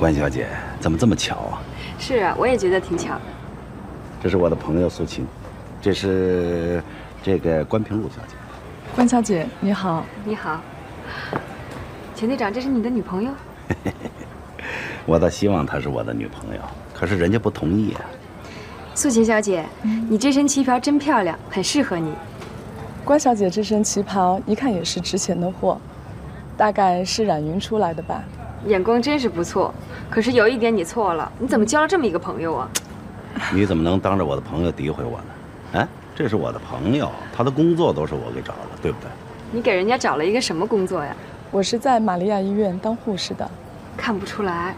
关小姐，怎么这么巧啊？是啊，我也觉得挺巧的。这是我的朋友苏青，这是这个关平路小姐。关小姐，你好。你好，钱队长，这是你的女朋友？我倒希望她是我的女朋友，可是人家不同意啊。素琴小姐，你这身旗袍真漂亮，很适合你。关小姐这身旗袍一看也是值钱的货，大概是冉云出来的吧？眼光真是不错，可是有一点你错了，你怎么交了这么一个朋友啊？你怎么能当着我的朋友诋毁我呢？哎，这是我的朋友，他的工作都是我给找的，对不对？你给人家找了一个什么工作呀？我是在玛利亚医院当护士的。看不出来，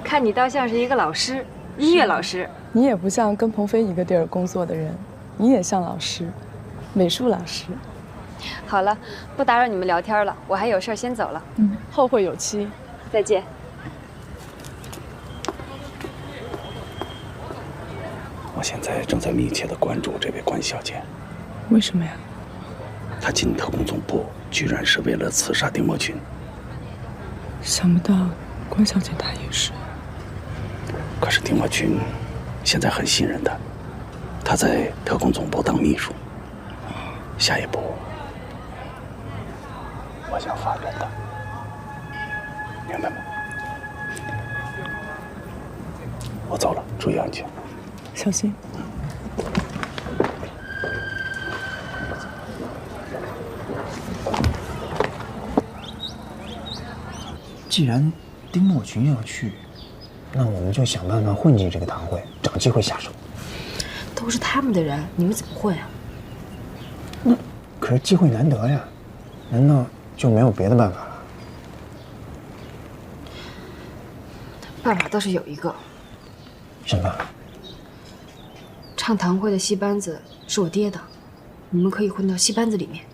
看你倒像是一个老师，音乐老师。你也不像跟鹏飞一个地儿工作的人，你也像老师，美术老师。好了，不打扰你们聊天了，我还有事儿先走了。后会有期，再见。我现在正在密切地关注这位关小姐。为什么呀？她进特工总部，居然是为了刺杀丁默群。想不到关小姐她也是。可是丁默群现在很信任她，她在特工总部当秘书。下一步，我想发展她，明白吗？我走了，注意安全。小心。既然丁默群要去，那我们就想办法混进这个堂会，找机会下手。都是他们的人，你们怎么混啊？可是机会难得呀，难道就没有别的办法了？办法倒是有一个。什么？唱堂会的戏班子是我爹的，你们可以混到戏班子里面。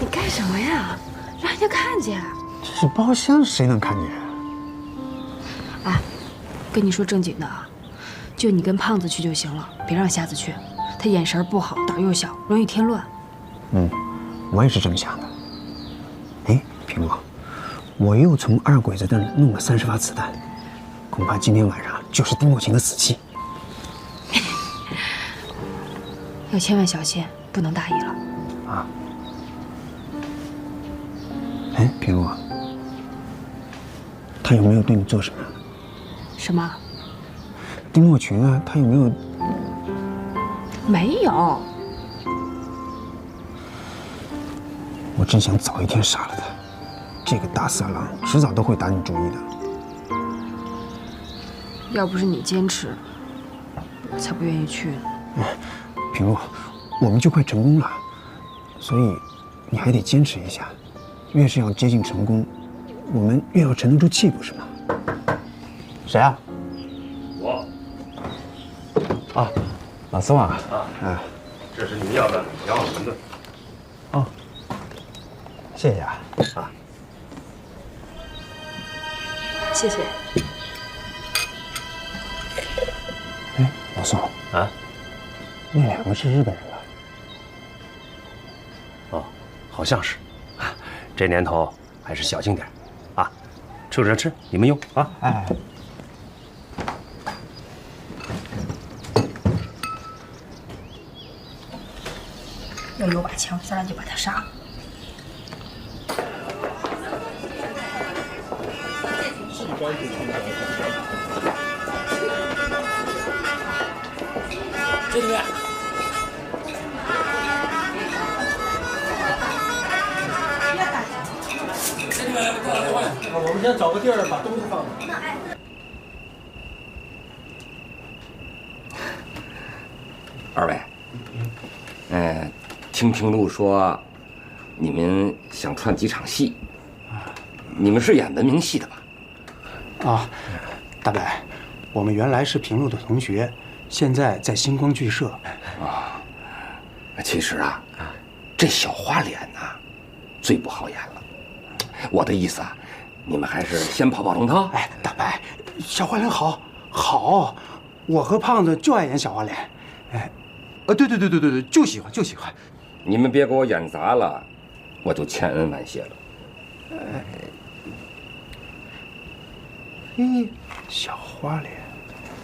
你干什么呀？让人家看见。这是包厢，谁能看见？哎，跟你说正经的啊，就你跟胖子去就行了，别让瞎子去，他眼神不好，胆又小，容易添乱。我也是这么想的。哎，平洛，我又从二鬼子那儿弄了30发子弹，恐怕今天晚上就是丁默群的死期。要千万小心，不能大意了。啊。哎，平洛，他有没有对你做什么？什么？丁默群啊，他有没有？没有。我真想早一天杀了他，这个大色狼迟早都会打你主意的。要不是你坚持，我才不愿意去呢。平洛，我们就快成功了，所以你还得坚持一下。越是要接近成功，我们越要沉得住气，不是吗？谁啊？我啊，老宋啊。啊，这是您要的羊耳馄饨。哦，谢谢啊。啊，谢谢。哎，老宋啊，那2个是日本人吧？哦，好像是。这年头还是小心点啊，趁热吃，你们用啊。哎。要有把枪，下来就把他杀了。这里面。我们先找个地儿把东西放上。二位，听平路说，你们想串几场戏，你们是演文明戏的吧？啊，大伯，我们原来是平路的同学，现在在星光剧社。啊，其实啊，这小花脸呐，最不好演了。我的意思啊，你们还是先跑跑龙套。哎，大伯，小花脸好，我和胖子就爱演小花脸。哎，对，就喜欢。你们别给我演砸了，我就千恩万谢了。嘿，小花脸，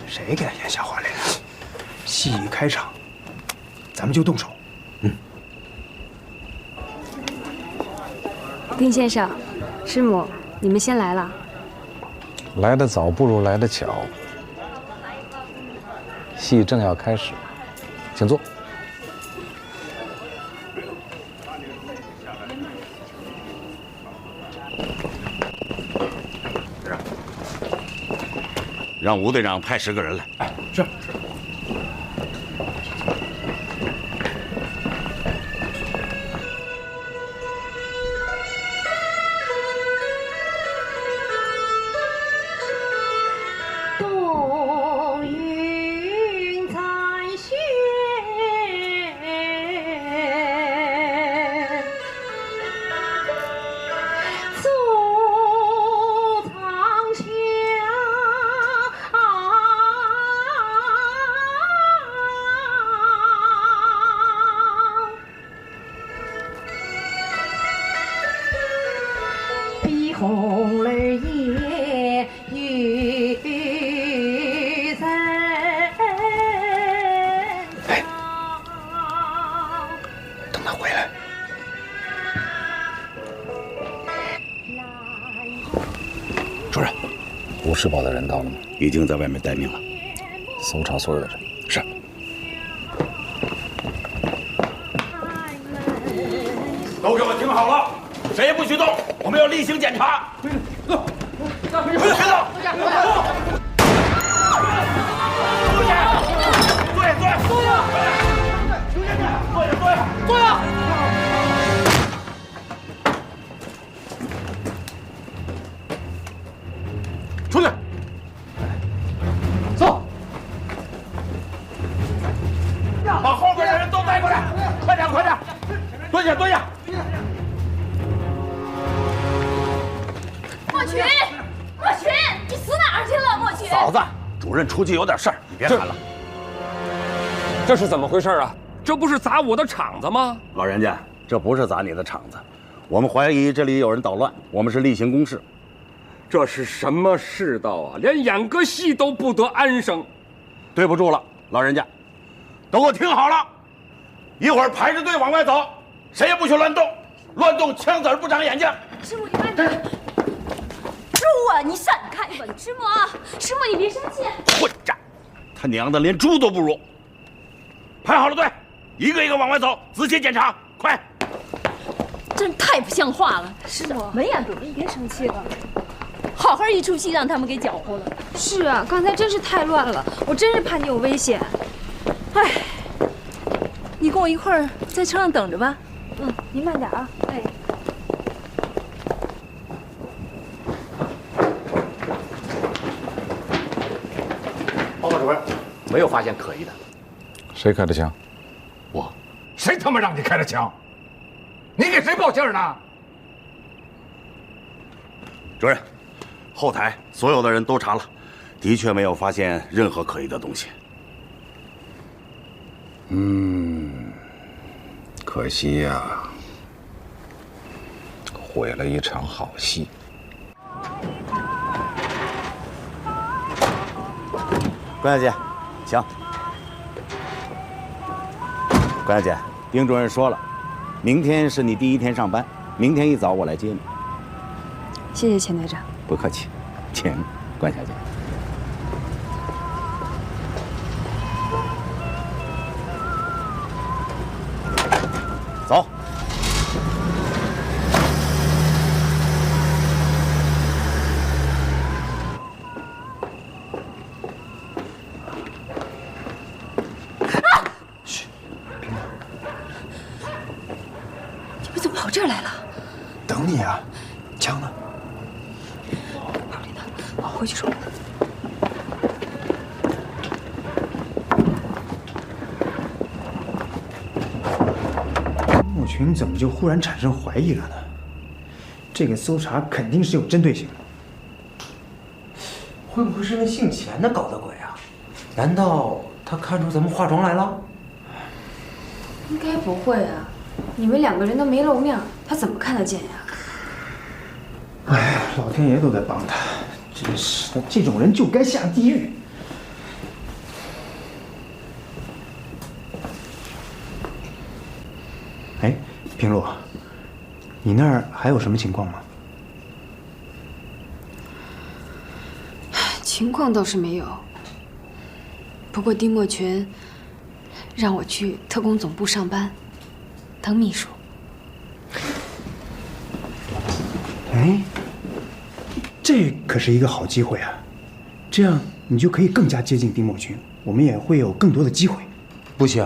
谁给他演小花脸？戏一开场，咱们就动手。丁先生，师母，你们先来了。来得早不如来得巧，戏正要开始，请坐。让吴队长派10个人来。哎，是。冬云彩雪，宿藏香。碧红儿夜雨森等他回来。主任，吴世宝的人到了吗？已经在外面待命了。搜查所有的人。是。都给我听好了，谁也不许动，我们要例行检查。走，别动！坐下！坐下！出去！走！把后边的人都带过来，快点，快点！蹲下，蹲下！莫群，莫群，你死哪儿去了？莫群，嫂子，主任出去有点事儿，你别喊了。这是怎么回事啊？这不是砸我的场子吗？老人家，这不是砸你的场子，我们怀疑这里有人捣乱，我们是例行公事。这是什么世道啊？连演个戏都不得安生。对不住了，老人家，都给我听好了，一会儿排着队往外走，谁也不许乱动，乱动枪子儿不长眼睛。师母，你慢点。猪啊，你闪开吧！师母啊，师母你别生气。混账！他娘的连猪都不如！排好了队，一个一个往外走，仔细检查，快！真太不像话了！师母，什么呀？你别生气了。好好一出戏让他们给搅和了。是啊，刚才真是太乱了，我真是怕你有危险。哎，你跟我一块儿在车上等着吧。您慢点啊。哎。报告主任，没有发现可疑的。谁开的枪？我。谁他妈让你开的枪？你给谁报信儿呢？主任，后台所有的人都查了，的确没有发现任何可疑的东西。可惜呀，毁了一场好戏。关小姐，请。关小姐，丁主任说了，明天是你第一天上班，明天一早我来接你。谢谢钱队长。不客气，请，关小姐。走。你们怎么跑这儿来了？等你啊，枪呢？哪里呢？我回去说。莫群怎么就忽然产生怀疑了呢？这个搜查肯定是有针对性的。会不会是那姓钱的搞的鬼啊？难道他看出咱们化妆来了？应该不会啊，你们2个人都没露面，他怎么看得见呀？哎，老天爷都在帮他，真是的，这种人就该下地狱。哎，平路，你那儿还有什么情况吗？情况倒是没有，不过丁墨群让我去特工总部上班，当秘书。哎，这可是一个好机会啊！这样你就可以更加接近丁墨群，我们也会有更多的机会。不行，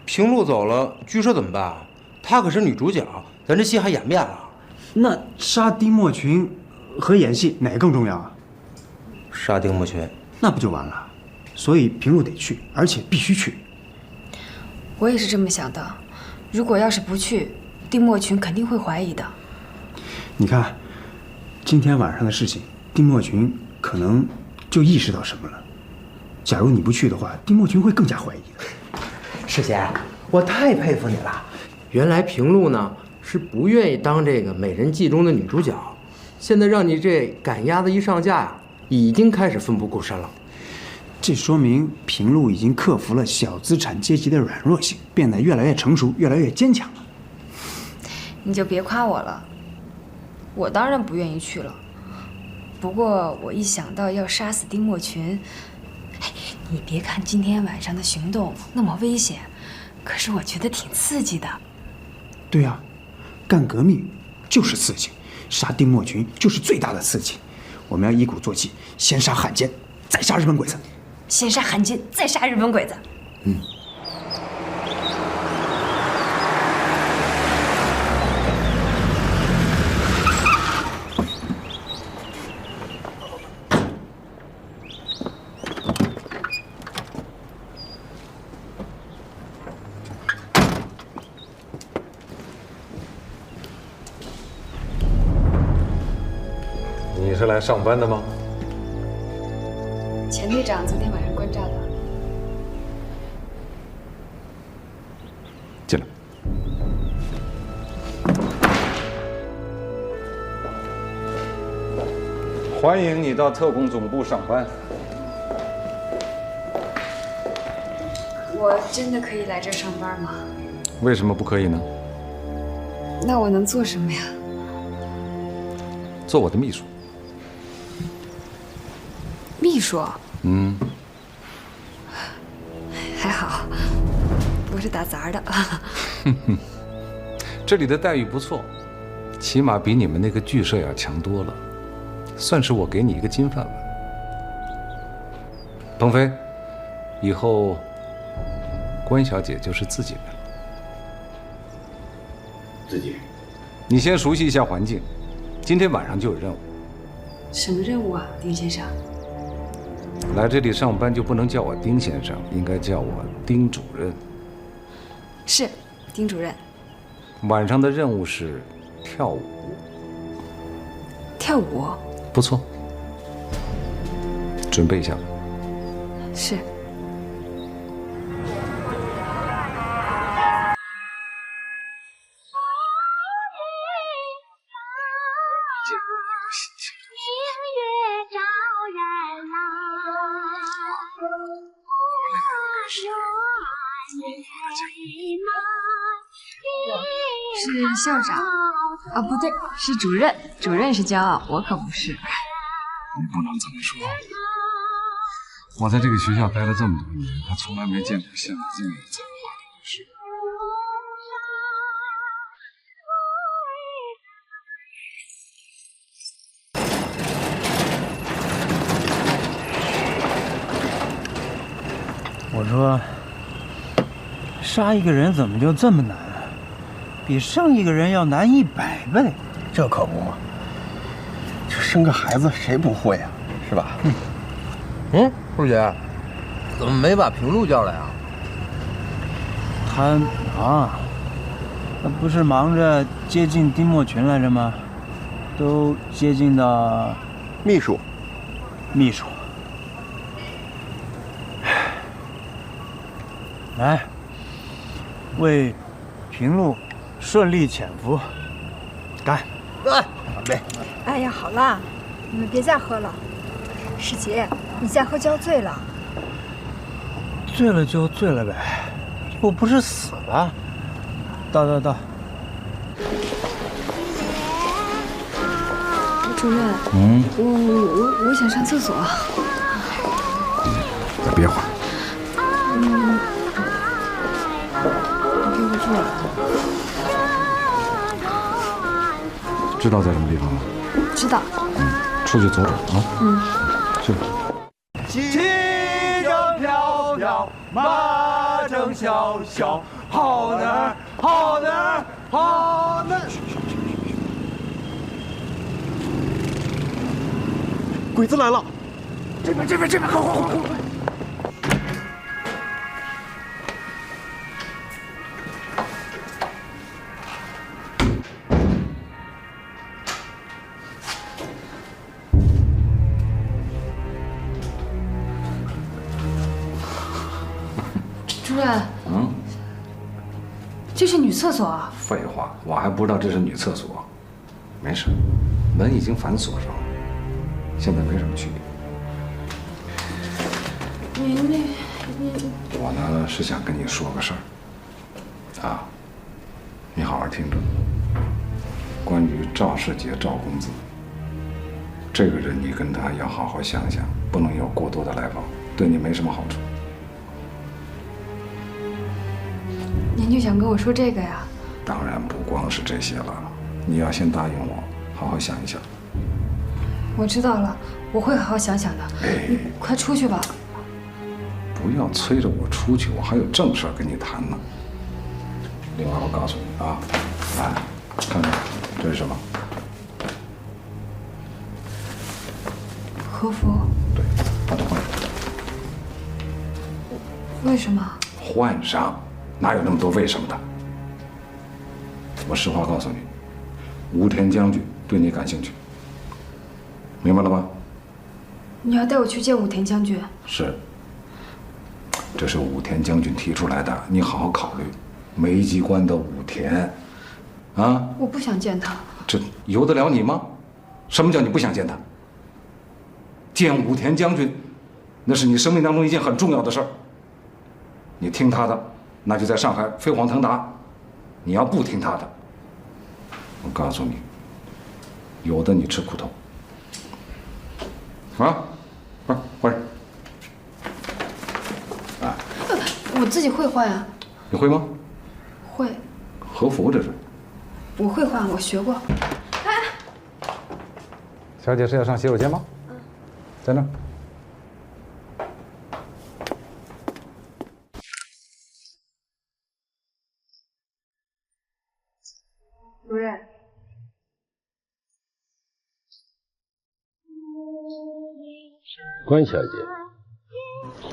平路走了，据说怎么办？她可是女主角，咱这戏还演不演了？那杀丁墨群和演戏哪个更重要啊？杀丁墨群，那不就完了？所以平路得去，而且必须去。我也是这么想的，如果要是不去，丁墨群肯定会怀疑的。你看，今天晚上的事情，丁墨群可能就意识到什么了。假如你不去的话，丁墨群会更加怀疑的。师姐，我太佩服你了。原来平路呢是不愿意当这个美人计中的女主角，现在让你这赶鸭子一上架呀，已经开始奋不顾身了。这说明平路已经克服了小资产阶级的软弱性，变得越来越成熟，越来越坚强了。你就别夸我了，我当然不愿意去了。不过我一想到要杀死丁墨群，你别看今天晚上的行动那么危险，可是我觉得挺刺激的。对呀，干革命就是刺激，杀丁墨群就是最大的刺激。我们要一鼓作气，先杀汉奸，再杀日本鬼子。先杀汉奸，再杀日本鬼子。嗯。你是来上班的吗？钱队长昨天晚上关照的。进来。欢迎你到特工总部上班。我真的可以来这儿上班吗？为什么不可以呢？那我能做什么呀？做我的秘书。秘书？嗯，还好，我是打杂的。这里的待遇不错，起码比你们那个剧社要强多了，算是我给你一个金饭碗。鹏飞，以后关小姐就是自己人了。自己人，你先熟悉一下环境，今天晚上就有任务。什么任务啊，丁先生？来这里上班就不能叫我丁先生，应该叫我丁主任。是，丁主任。晚上的任务是跳舞。跳舞？不错，准备一下吧。是。是校长啊，不对，是主任。主任是骄傲，我可不是。你不能这么说。我在这个学校待了这么多年，还从来没见过像你这样有才华的女士。我说，杀一个人怎么就这么难啊？比生一个人要难100倍。这可不嘛，这生个孩子谁不会啊，是吧？陆姐，怎么没把平路叫来啊？他忙，他不是忙着接近丁墨群来着吗？都接近到秘书。来，为平路顺利潜伏。干！干杯！哎呀，好啦，你们别再喝了。师姐，你再喝就要醉了。醉了就醉了呗，我不是死了。到。主任，我想上厕所。再憋会儿。你给我知道在什么地方吗？知道。出去走走啊。去吧。旗正飘飘，马正萧萧，好男儿，好男儿，好男儿。鬼子来了！这边，快！主任，这是女厕所啊？废话，我还不知道这是女厕所。没事，门已经反锁上了，现在没什么区别。我呢是想跟你说个事儿，啊，你好好听着。关于赵世杰、赵公子这个人，你跟他要好好想想，不能有过多的来往，对你没什么好处。您就想跟我说这个呀？当然不光是这些了，你要先答应我，好好想一想。我知道了，我会好好想想的。你快出去吧。不要催着我出去，我还有正事跟你谈呢。另外，我告诉你啊，来，看看这是什么？和服。对，把它换上。为什么？换上，哪有那么多为什么的？我实话告诉你，武田将军对你感兴趣，明白了吧？你要带我去见武田将军？是。这是武田将军提出来的，你好好考虑。梅机关的武田，啊！我不想见他。这由得了你吗？什么叫你不想见他？见武田将军，那是你生命当中一件很重要的事儿。你听他的，那就在上海飞黄腾达；你要不听他的，我告诉你，有的你吃苦头。啊，不是，换人。我自己会换啊。你会吗？会。和服这是。我会换，我学过。小姐是要上洗手间吗？在那儿。主任。关小姐，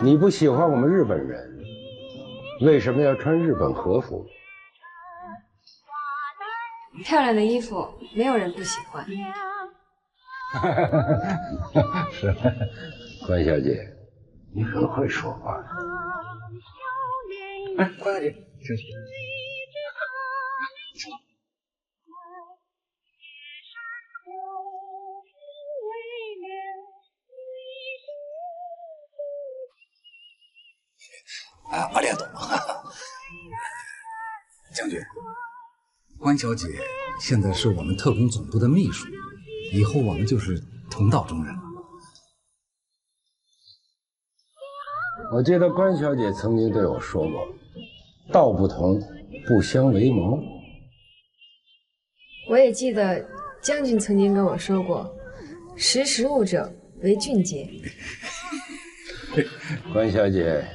你不喜欢我们日本人，为什么要穿日本和服？漂亮的衣服，没有人不喜欢。是，关小姐，你很会说话。哎，关小姐，请。阿列多，将军，关小姐现在是我们特工总部的秘书，以后我们就是同道中人了。我记得关小姐曾经对我说过，道不同，不相为谋。我也记得将军曾经跟我说过，识时务者为俊杰。关小姐，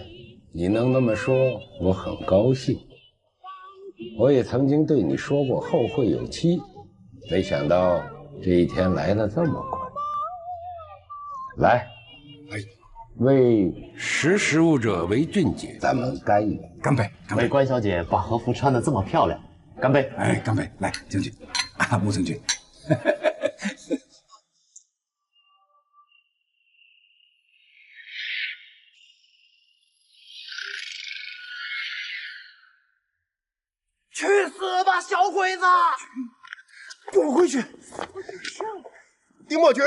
你能那么说，我很高兴。我也曾经对你说过后会有期，没想到这一天来得这么快。来，为识时务者为俊杰，咱们干一杯！干杯！干杯！为关小姐把和服穿得这么漂亮，干杯！哎，干杯！来，将军，啊，穆将军。去死吧，小鬼子！滚回去！丁墨群，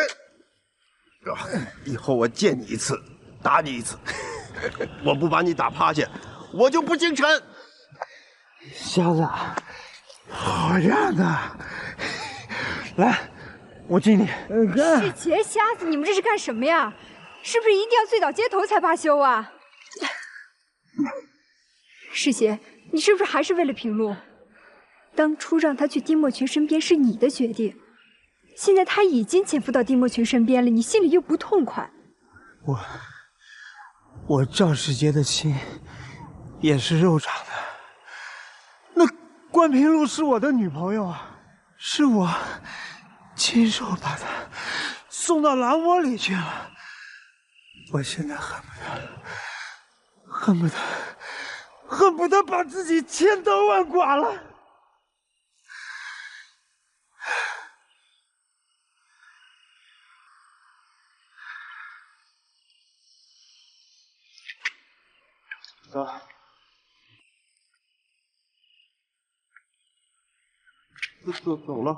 以后我见你一次，打你一次。我不把你打趴下，我就不姓陈。瞎子，好样的！来，我敬你。世杰，瞎子，你们这是干什么呀？是不是一定要醉倒街头才罢休啊？世杰，你是不是还是为了平路？当初让他去丁墨群身边是你的决定，现在他已经潜伏到丁墨群身边了，你心里又不痛快。我赵世杰的心也是肉长的。那关平路是我的女朋友啊，是我亲手把她送到狼窝里去了。我现在恨不得把自己千刀万剐了。走，走了。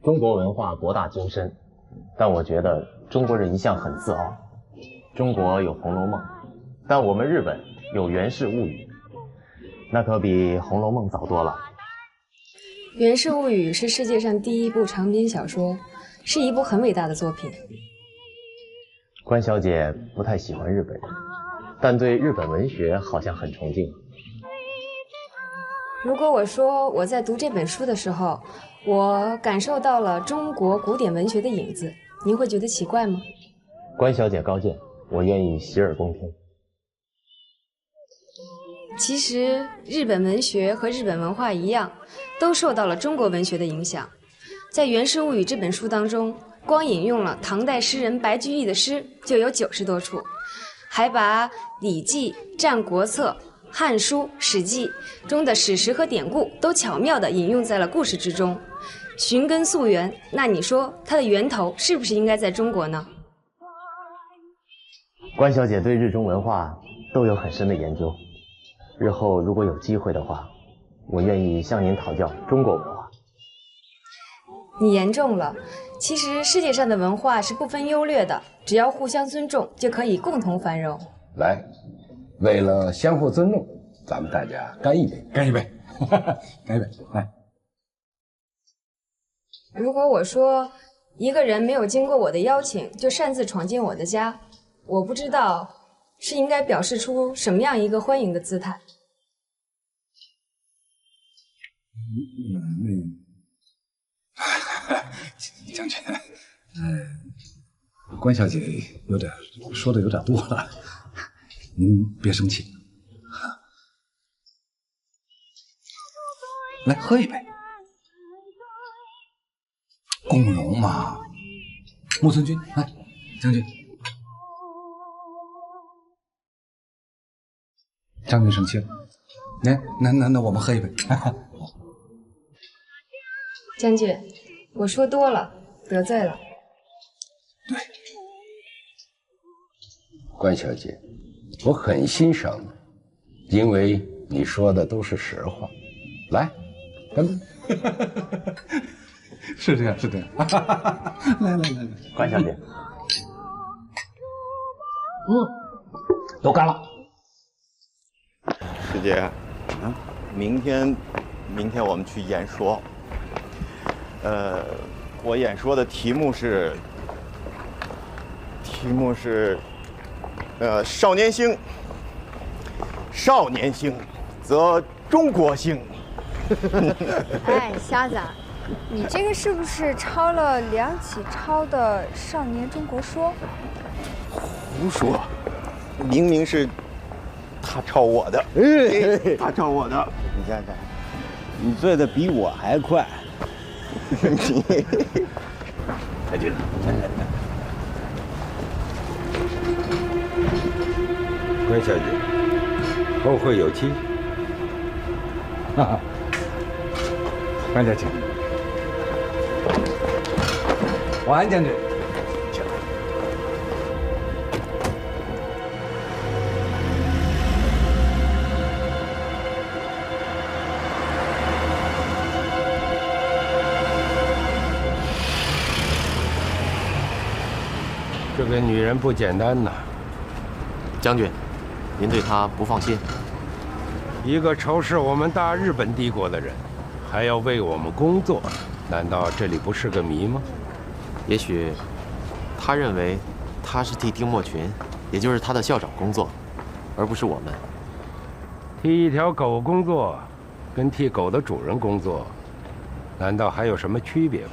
中国文化博大精深，但我觉得中国人一向很自傲。中国有《红楼梦》，但我们日本有《源氏物语》，那可比《红楼梦》早多了。《源氏物语》是世界上第一部长篇小说，是一部很伟大的作品。关小姐不太喜欢日本人，但对日本文学好像很崇敬。如果我说我在读这本书的时候，我感受到了中国古典文学的影子，您会觉得奇怪吗？关小姐高见，我愿意洗耳恭听。其实日本文学和日本文化一样，都受到了中国文学的影响。在《源氏物语》这本书当中，光引用了唐代诗人白居易的诗就有90多处，还把《礼记》《战国策》《汉书》《史记》中的史实和典故都巧妙地引用在了故事之中，寻根溯源。那你说它的源头是不是应该在中国呢？关小姐对日中文化都有很深的研究，日后如果有机会的话，我愿意向您讨教中国文化。你言重了，其实世界上的文化是不分优劣的，只要互相尊重，就可以共同繁荣。来，为了相互尊重，咱们大家干一杯，干一杯，干一杯，来。如果我说一个人没有经过我的邀请就擅自闯进我的家，我不知道是应该表示出什么样一个欢迎的姿态。将军，关小姐说的有点多了，您别生气。来，喝一杯。共荣嘛，木村君，来，将军。将军生气了，那我们喝一杯。将军，我说多了，得罪了。对，关小姐，我很欣赏你，因为你说的都是实话。来，干杯！是这样，是这样。来，关小姐，都干了。师姐，明天我们去演说。我演说的题目是少年兴，少年兴，则中国兴。哎，瞎子，你这个是不是抄了梁启超的《少年中国说》？胡说，明明是他抄我的。他抄我的。你看看，你醉的比我还快。太对了，关小姐，后会有期。关小姐，晚安，将军。这个女人不简单呐，将军，您对她不放心？一个仇视我们大日本帝国的人，还要为我们工作，难道这里不是个谜吗？也许，他认为他是替丁默群，也就是他的校长工作，而不是我们。替一条狗工作，跟替狗的主人工作，难道还有什么区别吗？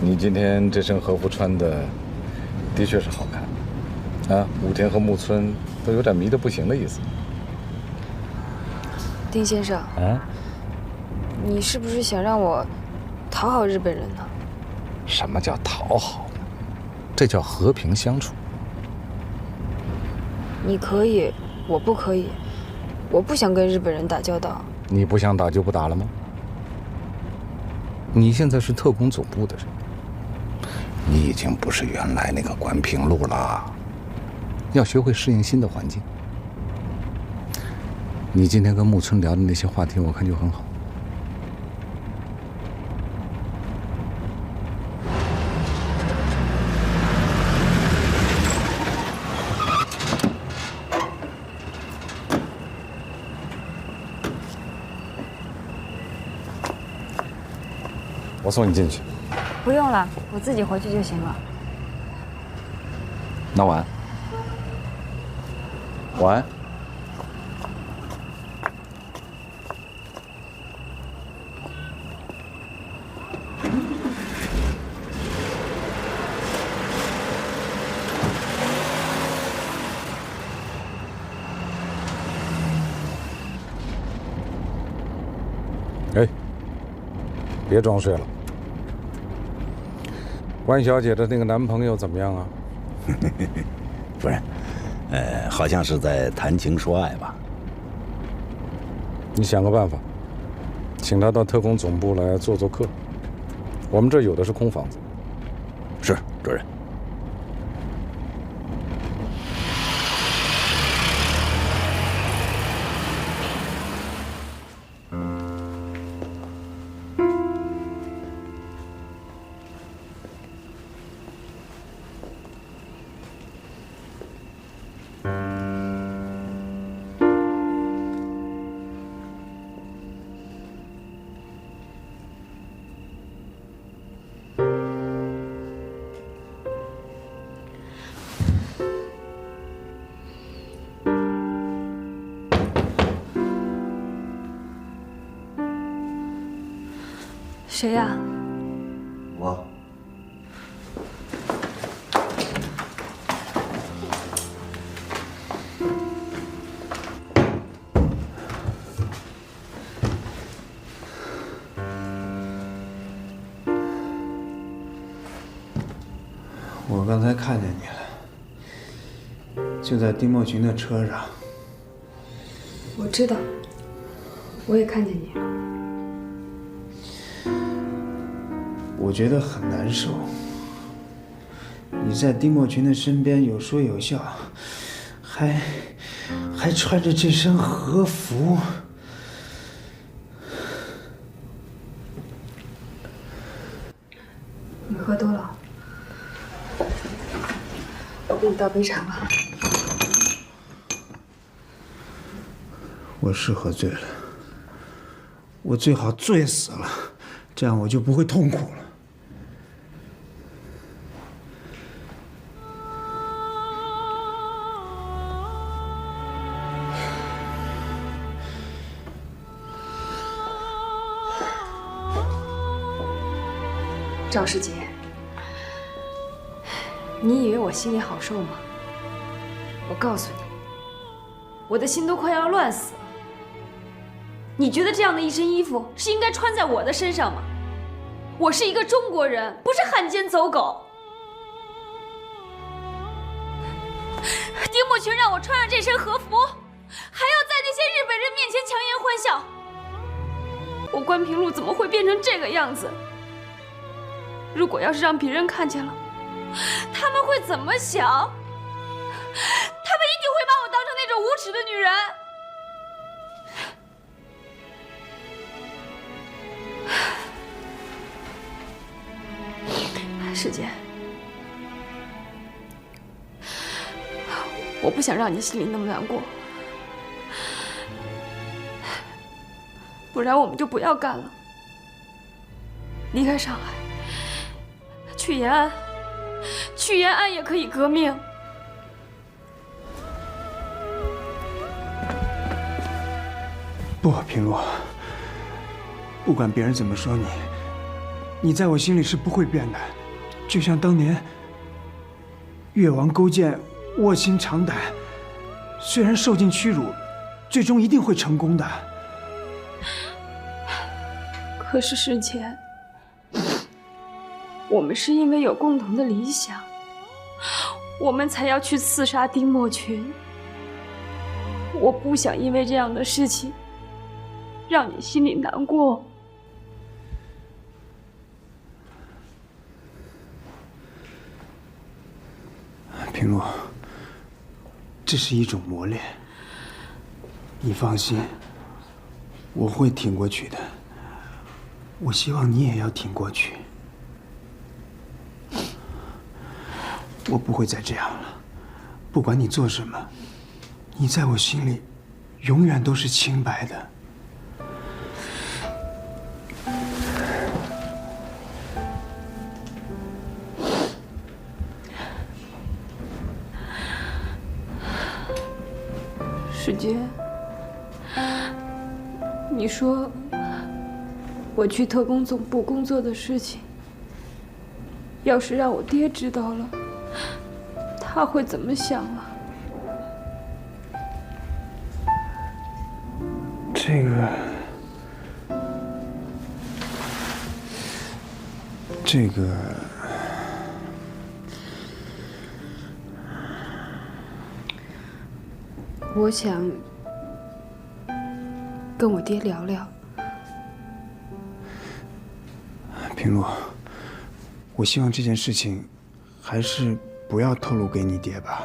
你今天这身和服穿的，的确是好看，啊，武田和木村都有点迷得不行的意思。丁先生，啊，你是不是想让我讨好日本人呢？什么叫讨好呢？这叫和平相处。你可以，我不可以。我不想跟日本人打交道。你不想打就不打了吗？你现在是特工总部的人。你已经不是原来那个关平路了，要学会适应新的环境。你今天跟木村聊的那些话题，我看就很好。我送你进去。不用了，我自己回去就行了。那晚安。晚安。哎，别装睡了。关小姐的那个男朋友怎么样啊？夫人，好像是在谈情说爱吧。你想个办法，请他到特工总部来做做客。我们这有的是空房子。是，主任。谁呀？我。我刚才看见你了，就在丁默群的车上。我知道，我也看见你了。我觉得很难受。你在丁默群的身边有说有笑，还穿着这身和服。你喝多了，我给你倒杯茶吧。我是喝醉了，我最好醉死了，这样我就不会痛苦了。赵世杰，你以为我心里好受吗？我告诉你，我的心都快要乱死了。你觉得这样的一身衣服是应该穿在我的身上吗？我是一个中国人，不是汉奸走狗。丁墨群让我穿上这身和服，还要在那些日本人面前强颜欢笑。我关平路怎么会变成这个样子？如果要是让别人看见了，他们会怎么想？他们一定会把我当成那种无耻的女人。世杰，我不想让你心里那么难过，不然我们就不要干了，离开上海，去延安，去延安也可以革命。不，平路，不管别人怎么说你，你在我心里是不会变的。就像当年越王勾践卧薪尝胆，虽然受尽屈辱，最终一定会成功的。可是世杰，我们是因为有共同的理想，我们才要去刺杀丁墨群。我不想因为这样的事情让你心里难过。平路，这是一种磨练。你放心，我会挺过去的。我希望你也要挺过去。我不会再这样了。不管你做什么，你在我心里永远都是清白的。世杰，你说我去特工总部工作的事情，要是让我爹知道了，他会怎么想啊？这个，我想跟我爹聊聊。平路，我希望这件事情还是不要透露给你爹吧。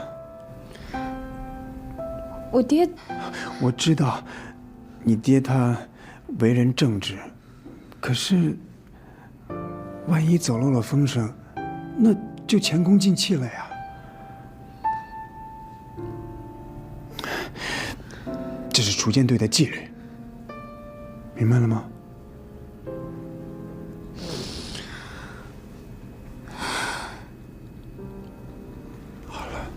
我爹，我知道你爹他为人正直，可是万一走漏了风声，那就前功尽弃了呀。这是逐舰队的纪律，明白了吗？好了。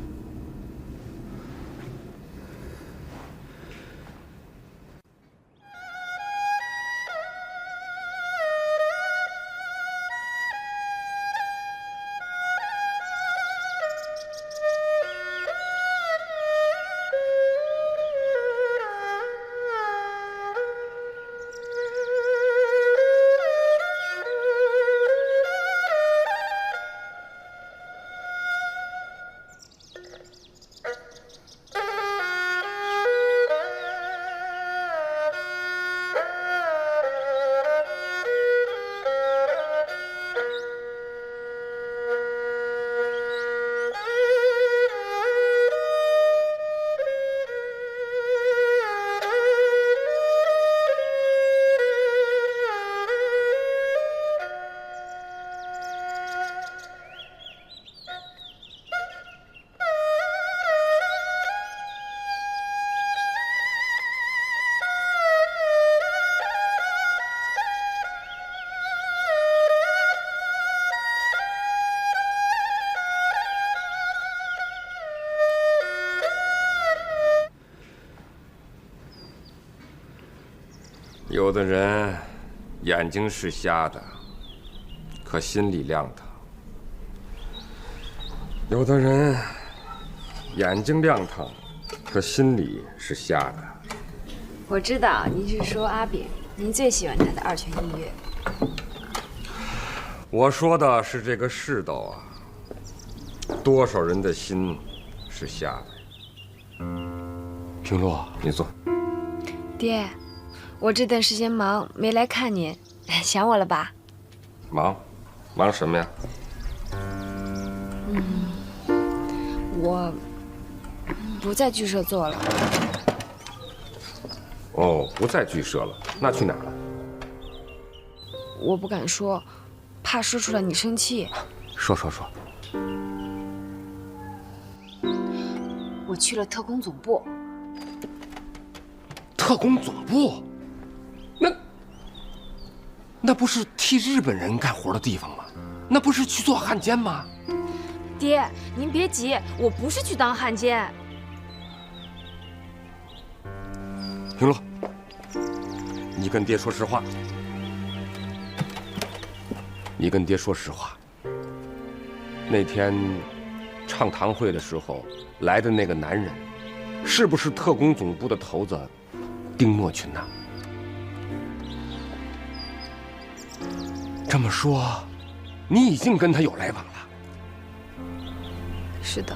有的人眼睛是瞎的，可心里亮堂；有的人眼睛亮堂，可心里是瞎的。我知道您是说阿炳，您最喜欢他的二泉映月。我说的是这个世道啊，多少人的心是瞎的。平路，你坐。爹，我这段时间忙，没来看您，想我了吧？忙什么呀？我不在剧社做了。哦，不在剧社了，那去哪儿了？我不敢说，怕说出来你生气。说。我去了特工总部。特工总部？那不是替日本人干活的地方吗？那不是去做汉奸吗？爹，您别急，我不是去当汉奸。平路，你跟爹说实话。你跟爹说实话。那天唱堂会的时候来的那个男人，是不是特工总部的头子丁默群呐？这么说，你已经跟他有来往了？是的。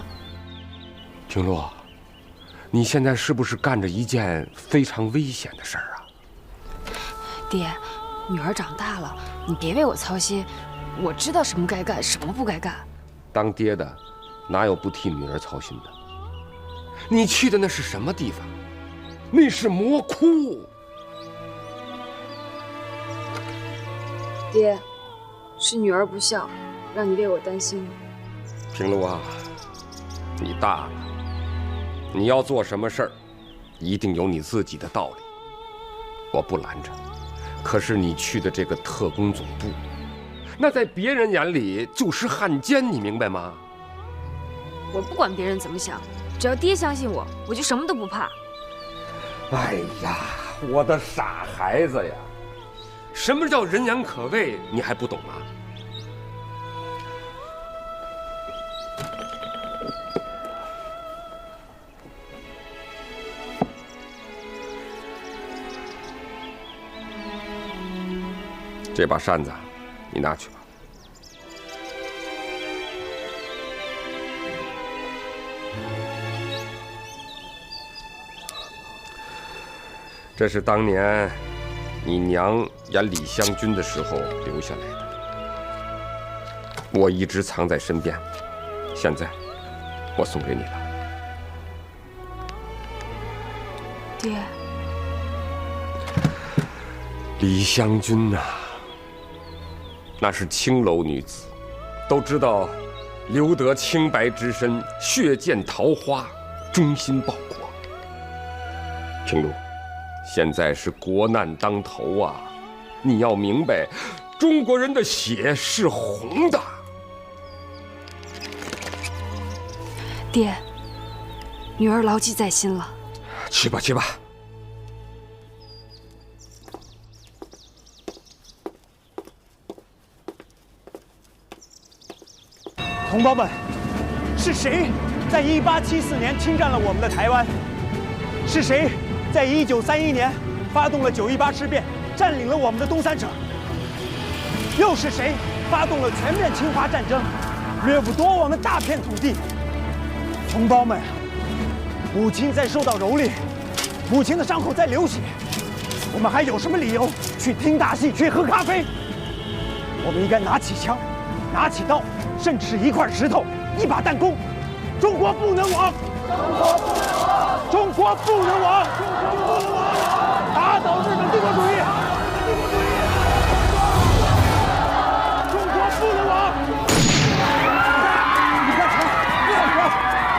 平路，你现在是不是干着一件非常危险的事儿啊？爹，女儿长大了，你别为我操心，我知道什么该干，什么不该干。当爹的，哪有不替女儿操心的？你去的那是什么地方？那是魔窟。爹，是女儿不孝，让你为我担心了。平路啊，你大了，你要做什么事儿，一定有你自己的道理，我不拦着。可是你去的这个特工总部，那在别人眼里就是汉奸，你明白吗？我不管别人怎么想，只要爹相信我，我就什么都不怕。哎呀，我的傻孩子呀！什么叫人言可畏？你还不懂吗？这把扇子，你拿去吧。这是当年你娘演李香君的时候留下来的，我一直藏在身边，现在我送给你了。爹，李香君呐，那是青楼女子，都知道留得清白之身，血溅桃花，忠心报国。平路，现在是国难当头啊！你要明白，中国人的血是红的。爹，女儿牢记在心了。去吧，去吧。同胞们，是谁在1874年侵占了我们的台湾？是谁在1931年发动了9·18事变，占领了我们的东三省？又是谁发动了全面侵华战争，掠夺我们大片土地？同胞们，母亲在受到蹂躏，母亲的伤口在流血，我们还有什么理由去听大戏、去喝咖啡？我们应该拿起枪，拿起刀，甚至是一块石头、一把弹弓。中国不能亡！中国不能亡！打倒日本帝国主义！中国不能亡！你干什么？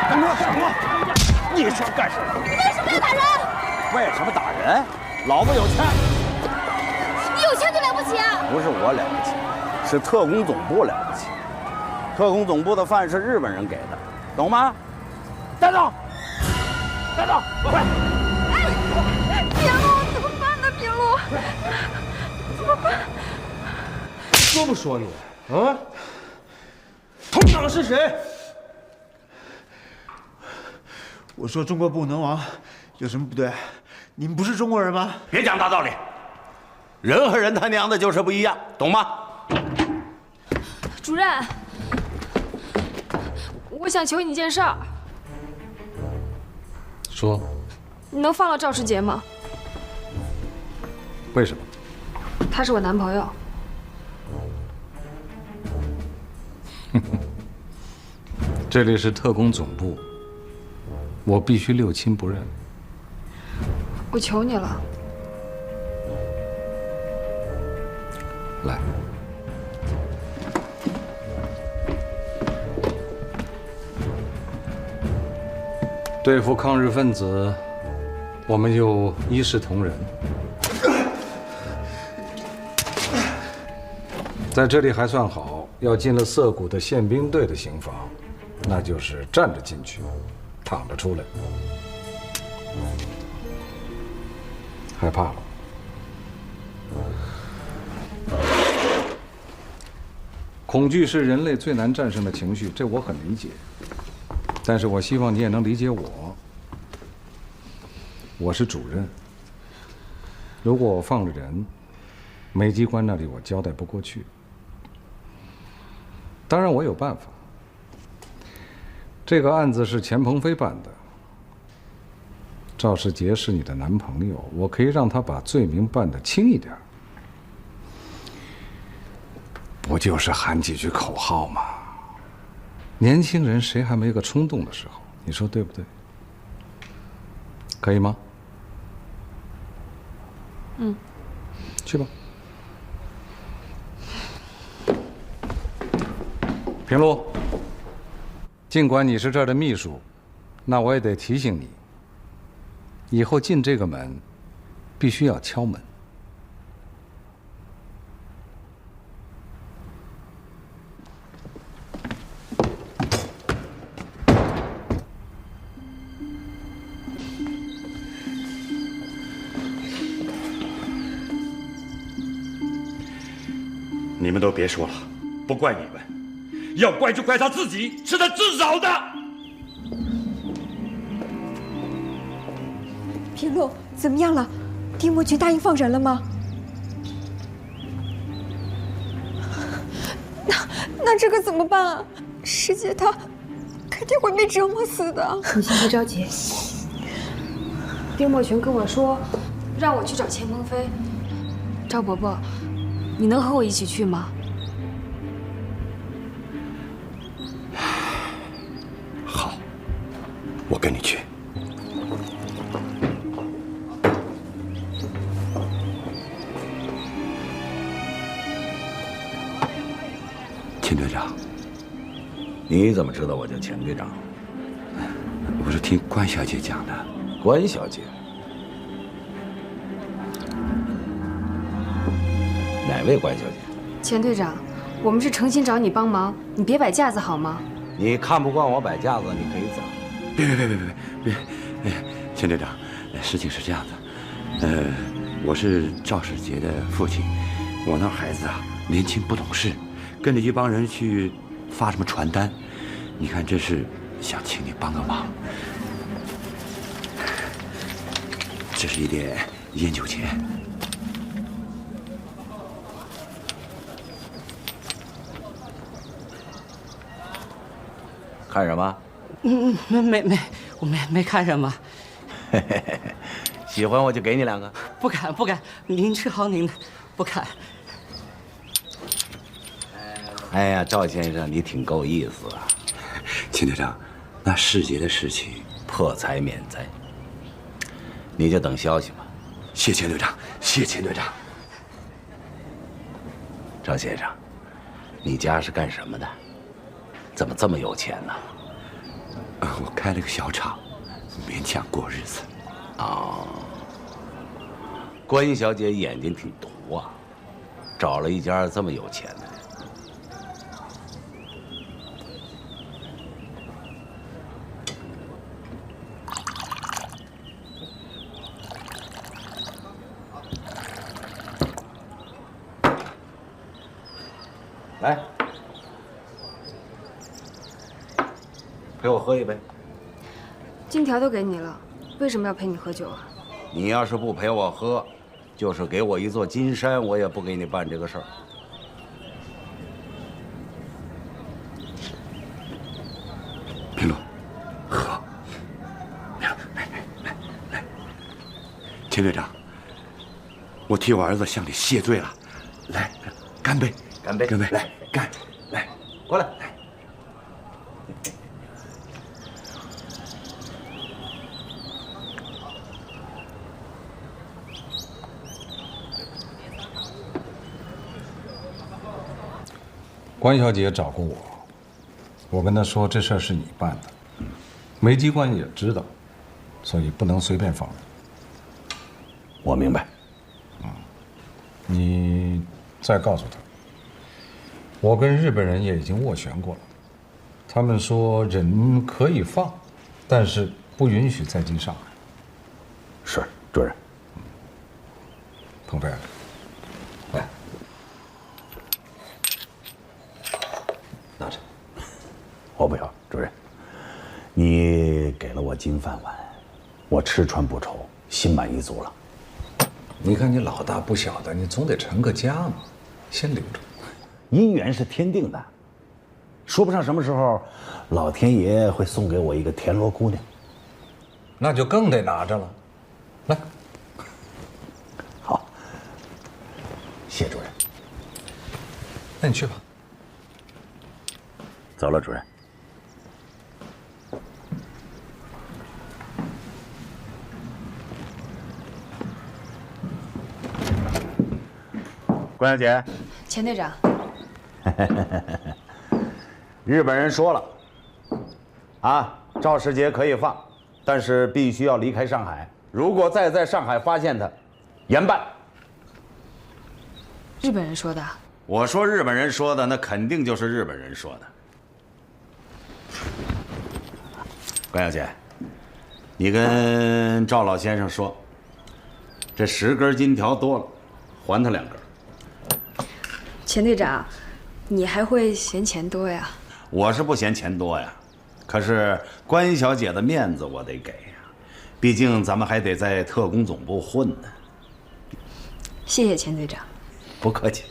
干什么？干什么？你说干什么？你为什么要打人？为什么打人？老子有枪！你有枪就了不起啊？不是我了不起，是特工总部了不起。特工总部的饭是日本人给的，懂吗？站住！站住！快！平路，怎么办呢？平路，怎么办？说不说你啊？同党是谁？我说中国不能亡，有什么不对？你们不是中国人吗？别讲大道理，人和人他娘的就是不一样，懂吗？主任，我想求你件事儿。说。你能放了赵世杰吗？为什么？他是我男朋友。这里是特工总部，我必须六亲不认。我求你了。来，对付抗日分子，我们又一视同仁。在这里还算好，要进了涩谷的宪兵队的刑房，那就是站着进去，躺着出来。害怕了。恐惧是人类最难战胜的情绪，这我很理解。但是我希望你也能理解我。我是主任，如果我放了人，美机关那里我交代不过去。当然我有办法。这个案子是钱鹏飞办的，赵世杰是你的男朋友，我可以让他把罪名办得轻一点。不就是喊几句口号吗？年轻人谁还没有个冲动的时候？你说对不对？可以吗？嗯，去吧。平路，尽管你是这儿的秘书，那我也得提醒你，以后进这个门，必须要敲门。你们都别说了，不怪你们，要怪就怪他自己，是他自找的。平路，怎么样了？丁墨群答应放人了吗？那这可怎么办啊？师姐她肯定会被折磨死的。你先别着急。丁墨群跟我说，让我去找钱鹏飞。赵伯伯，你能和我一起去吗？好，我跟你去。钱队长，你怎么知道我叫钱队长？我是听关小姐讲的。关小姐？哪位关小姐？钱队长，我们是诚心找你帮忙，你别摆架子好吗？你看不惯我摆架子，你可以走。别！钱队长，事情是这样的，我是赵世杰的父亲，我那孩子啊年轻不懂事，跟着一帮人去发什么传单，你看这是想请你帮个忙，这是一点烟酒钱。看什么？我没看什么。喜欢我就给你2个。不敢，您吃好您的，不敢。哎呀，赵先生，你挺够意思啊。钱队长，那世杰的事情破财免灾，你就等消息吧。谢钱队长，谢钱队长。赵先生，你家是干什么的？怎么这么有钱呢？我开了个小厂，勉强过日子。哦，关小姐眼睛挺毒啊，找了一家这么有钱的人。来，陪我喝一杯。金条都给你了，为什么要陪你喝酒啊？你要是不陪我喝，就是给我一座金山，我也不给你办这个事儿。平路，喝。来，钱队长，我替我儿子向你谢罪了。来，干杯！干杯！干杯！来，干！来，过来！来。关小姐找过我，我跟她说这事儿是你办的，煤机关也知道，所以不能随便放人。我明白。你再告诉他，我跟日本人也已经斡旋过了，他们说人可以放，但是不允许再进上海。是，主任。鹏飞，来，拿着。我不要，主任。你给了我金饭碗，我吃穿不愁，心满意足了。你看你老大不小的，你总得成个家嘛，先留着。姻缘是天定的，说不上什么时候，老天爷会送给我一个田螺姑娘。那就更得拿着了。来，好，谢主任。那你去吧。走了，主任。关小姐，钱队长，日本人说了，啊，赵世杰可以放，但是必须要离开上海。如果再在上海发现他，严办。日本人说的。我说日本人说的，那肯定就是日本人说的。关小姐，你跟赵老先生说，这10根金条多了，还他2根。钱队长，你还会嫌钱多呀？我是不嫌钱多呀，可是关小姐的面子我得给呀，毕竟咱们还得在特工总部混呢。谢谢钱队长。不客气。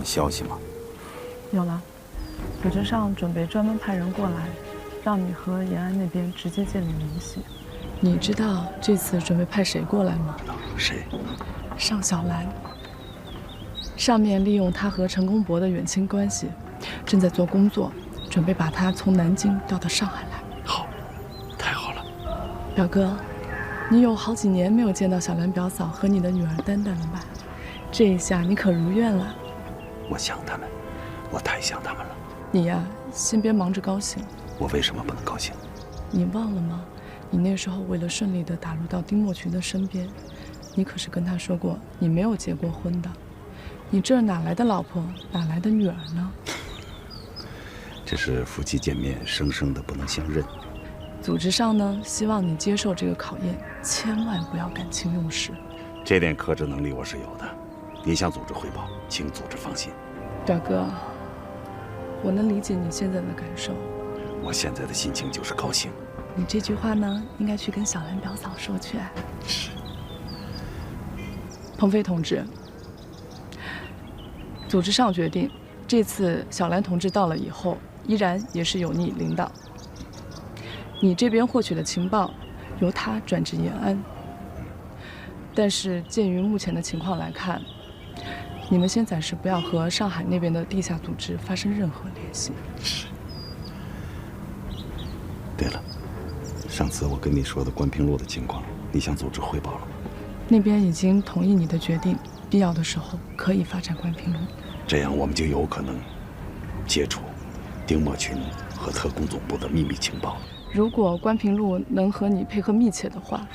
消息吗？有了，组织上准备专门派人过来，让你和延安那边直接建立联系。你知道这次准备派谁过来吗？谁？尚小兰。上面利用他和陈公博的远亲关系，正在做工作，准备把他从南京调到上海来。好，太好了。表哥，你有好几年没有见到小兰表嫂和你的女儿丹丹了吧？这一下你可如愿了。我想他们，我太想他们了。你呀，先别忙着高兴。我为什么不能高兴？你忘了吗？你那时候为了顺利地打入到丁默群的身边，你可是跟他说过你没有结过婚的。你这哪来的老婆，哪来的女儿呢？这是夫妻见面，生生的不能相认。组织上呢，希望你接受这个考验，千万不要感情用事。这点克制能力我是有的。你向组织汇报，请组织放心。表哥，我能理解你现在的感受。我现在的心情就是高兴。你这句话呢，应该去跟小兰表嫂说去。是。鹏飞同志，组织上决定，这次小兰同志到了以后，依然也是由你领导。你这边获取的情报，由他转至延安。但是鉴于目前的情况来看，你们先暂时不要和上海那边的地下组织发生任何联系。是。对了，上次我跟你说的关平路的情况，你向组织汇报了吗？那边已经同意你的决定，必要的时候可以发展关平路。这样我们就有可能接触丁默群和特工总部的秘密情报。如果关平路能和你配合密切的话，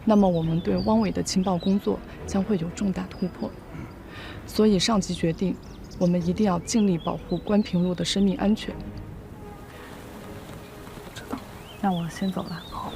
那么我们对汪伪的情报工作将会有重大突破。所以上级决定我们一定要尽力保护关平路的生命安全。知道。那我先走了。好。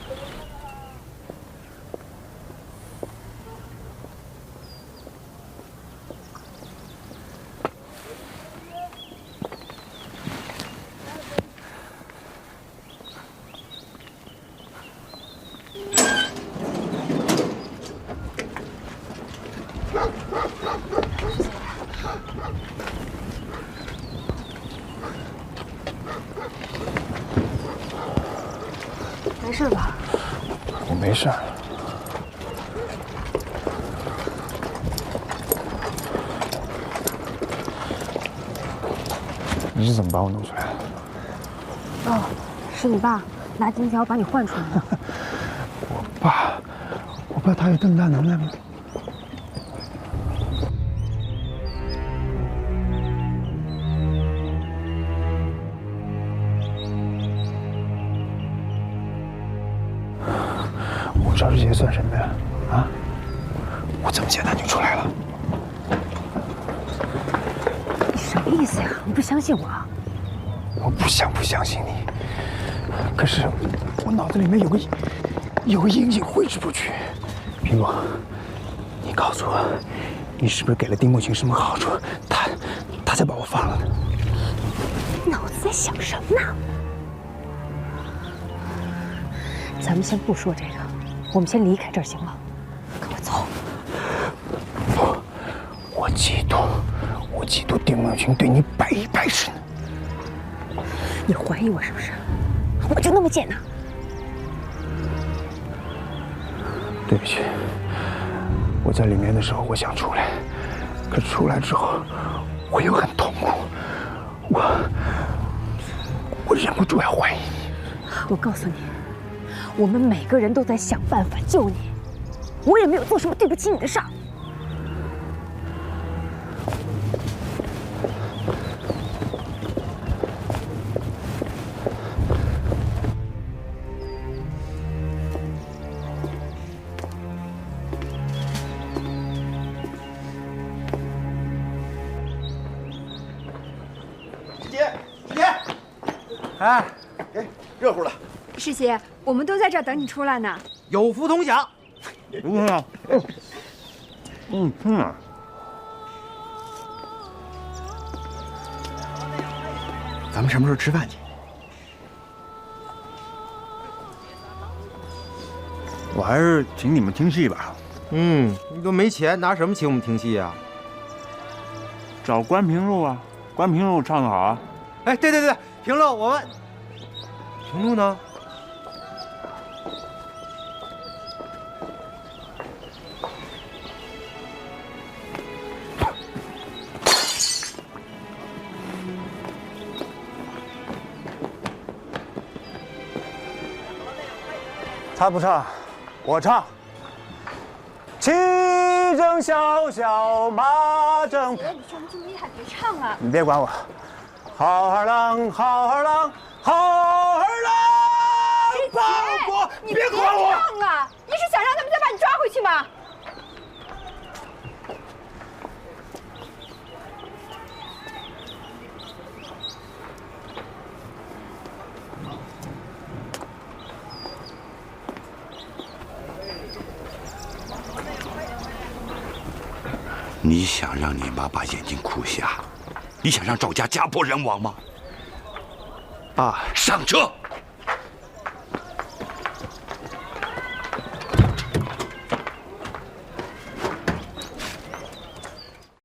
没事吧？我没事。你是怎么把我弄出来的？哦，是你爸拿金条把你换出来的。我爸他有这么大能耐吗？我赵世杰算什么呀？啊！我这么简单就出来了？你什么意思呀？你不相信我？我不相信你，可是我脑子里面有个阴影挥之不去。苹果，你告诉我，你是不是给了丁墨群什么好处，他才把我放了呢？你脑子在想什么呢？咱们先不说这个，我们先离开这儿行吗？跟我走。不，我嫉妒丁墨群对你百依百顺。你怀疑我是不是？我就那么贱呢？对不起，我在里面的时候我想出来，可出来之后我又很痛苦，我忍不住要怀疑你。我告诉你，我们每个人都在想办法救你，我也没有做什么对不起你的事儿。哎，热乎了。师姐，我们都在这儿等你出来呢。有福同享。咱们什么时候吃饭去？我还是请你们听戏吧。你都没钱，拿什么请我们听戏啊？找关平路啊，关平路唱得好啊。哎，对，平路，我们平路呢？他不唱，我唱。骑正小小马正。姐，你唱的这么厉害，别唱了。你别管我。好儿郎，好儿郎，好儿郎，报国！你别管我。唱了，你是想让他们再把你抓回去吗？你想让你妈把眼睛哭瞎？你想让赵家家破人亡吗？爸，上车！